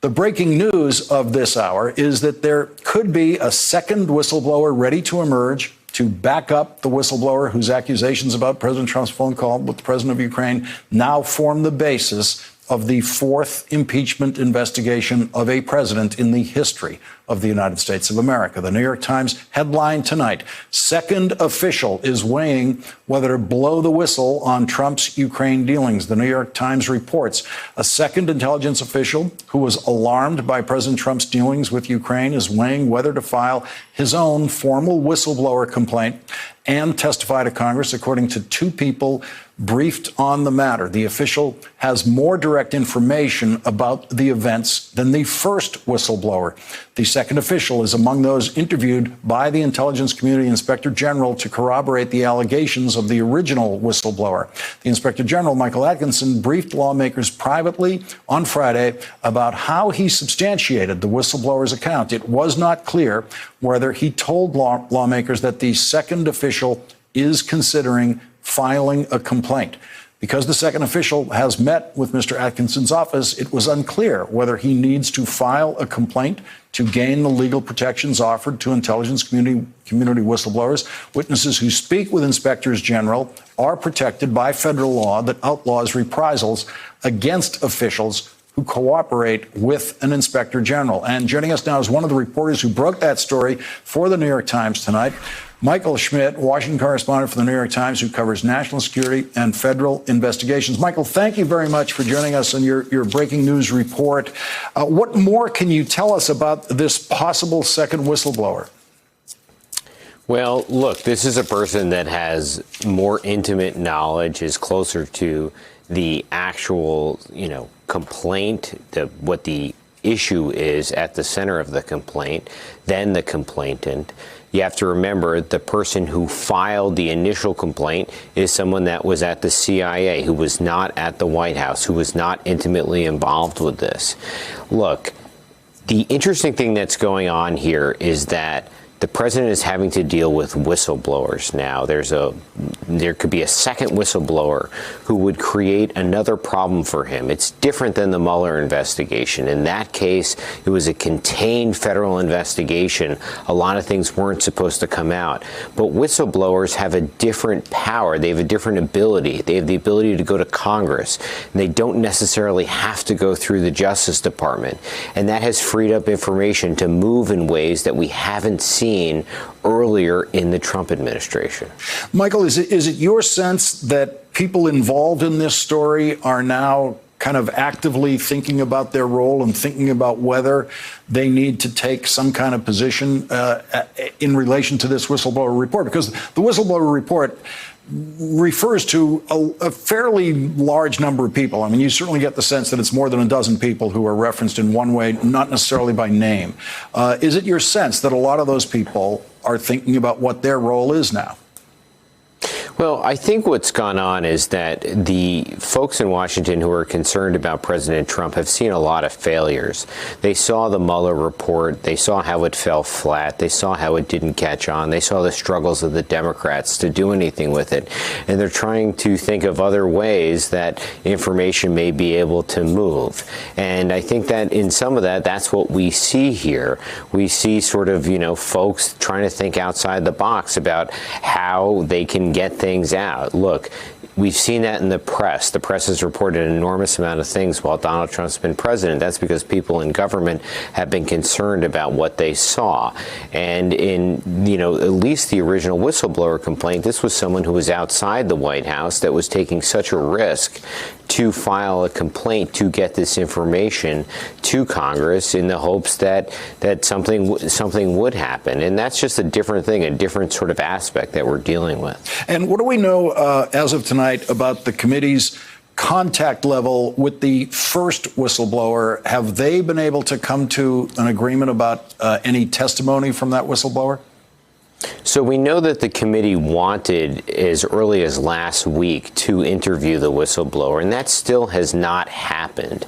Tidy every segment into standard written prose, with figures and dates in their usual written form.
The breaking news of this hour is that there could be a second whistleblower ready to emerge to back up the whistleblower whose accusations about President Trump's phone call with the president of Ukraine now form the basis of the fourth impeachment investigation of a president in the history of the United States of America. The New York Times headline tonight, second official is weighing whether to blow the whistle on Trump's Ukraine dealings. The New York Times reports a second intelligence official who was alarmed by President Trump's dealings with Ukraine is weighing whether to file his own formal whistleblower complaint and testify to Congress, according to two people briefed on the matter. The official has more direct information about the events than the first whistleblower. The second official is among those interviewed by the Intelligence Community Inspector General to corroborate the allegations of the original whistleblower. The Inspector General, Michael Atkinson, briefed lawmakers privately on Friday about how he substantiated the whistleblower's account. It was not clear whether he told lawmakers that the second official is considering filing a complaint. Because the second official has met with Mr. Atkinson's office, it was unclear whether he needs to file a complaint to gain the legal protections offered to intelligence community whistleblowers. Witnesses who speak with inspectors general are protected by federal law that outlaws reprisals against officials who cooperate with an inspector general. And joining us now is one of the reporters who broke that story for the New York Times tonight, Michael Schmidt, Washington correspondent for the New York Times, who covers national security and federal investigations. Michael, thank you very much for joining us on your breaking news report. What more can you tell us about this possible second whistleblower? Well, look, this is a person that has more intimate knowledge, is closer to the actual, complaint, what the issue is at the center of the complaint, than the complainant. You have to remember the person who filed the initial complaint is someone that was at the CIA, who was not at the White House, who was not intimately involved with this. Look, the interesting thing that's going on here is that the president is having to deal with whistleblowers now. There could be a second whistleblower who would create another problem for him. It's different than the Mueller investigation. In that case, it was a contained federal investigation. A lot of things weren't supposed to come out. But whistleblowers have a different power. They have a different ability. They have the ability to go to Congress. And they don't necessarily have to go through the Justice Department. And that has freed up information to move in ways that we haven't seen earlier in the Trump administration. Michael, is it your sense that people involved in this story are now kind of actively thinking about their role and thinking about whether they need to take some kind of position in relation to this whistleblower report? Because the whistleblower report refers to a fairly large number of people. I mean, you certainly get the sense that it's more than a dozen people who are referenced in one way, not necessarily by name. Is it your sense that a lot of those people are thinking about what their role is now? Well, I think what's gone on is that the folks in Washington who are concerned about President Trump have seen a lot of failures. They saw the Mueller report. They saw how it fell flat. They saw how it didn't catch on. They saw the struggles of the Democrats to do anything with it. And they're trying to think of other ways that information may be able to move. And I think that in some of that, that's what we see here. We see sort of, folks trying to think outside the box about how they can get things out. Look, we've seen that in the press. The press has reported an enormous amount of things while Donald Trump's been president. That's because people in government have been concerned about what they saw. And in, at least the original whistleblower complaint, this was someone who was outside the White House that was taking such a risk to file a complaint to get this information to Congress in the hopes that something would happen. And that's just a different thing, a different sort of aspect that we're dealing with. And what do we know as of tonight about the committee's contact level with the first whistleblower? Have they been able to come to an agreement about any testimony from that whistleblower? So we know that the committee wanted as early as last week to interview the whistleblower, and that still has not happened.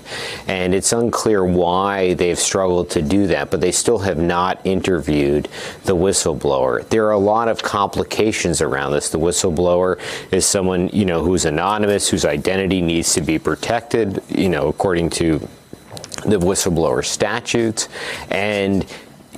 And it's unclear why they've struggled to do that, but they still have not interviewed the whistleblower. There are a lot of complications around this. The whistleblower is someone, who's anonymous, whose identity needs to be protected, according to the whistleblower statutes, and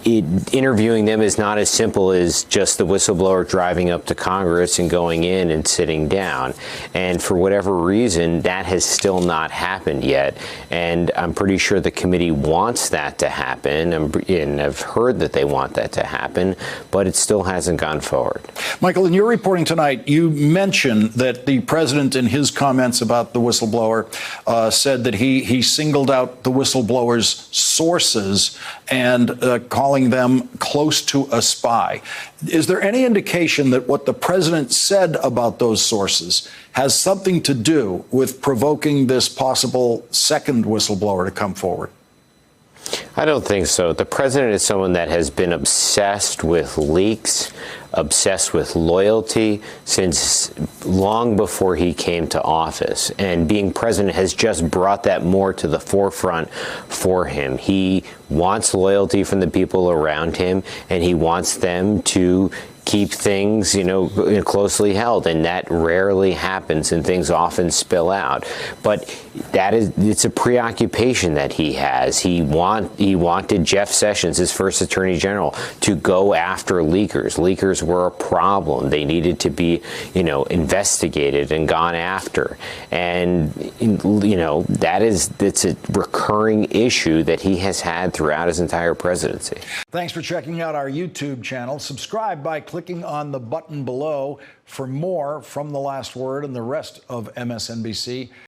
interviewing them is not as simple as just the whistleblower driving up to Congress and going in and sitting down. And for whatever reason, that has still not happened yet. And I'm pretty sure the committee wants that to happen, and I've heard that they want that to happen, but it still hasn't gone forward. Michael, in your reporting tonight, you mentioned that the president, in his comments about the whistleblower, said that he singled out the whistleblower's sources and calling them close to a spy. Is there any indication that what the president said about those sources has something to do with provoking this possible second whistleblower to come forward? I don't think so. The president is someone that has been obsessed with leaks, obsessed with loyalty since long before he came to office. And being president has just brought that more to the forefront for him. He wants loyalty from the people around him, and he wants them to keep things, closely held, and that rarely happens, and things often spill out. But it's a preoccupation that he has. He wanted Jeff Sessions, his first attorney general, to go after leakers. Leakers were a problem. They needed to be, investigated and gone after. And it's a recurring issue that he has had throughout his entire presidency. Thanks for checking out our YouTube channel. Subscribe by clicking on the button below for more from The Last Word and the rest of MSNBC.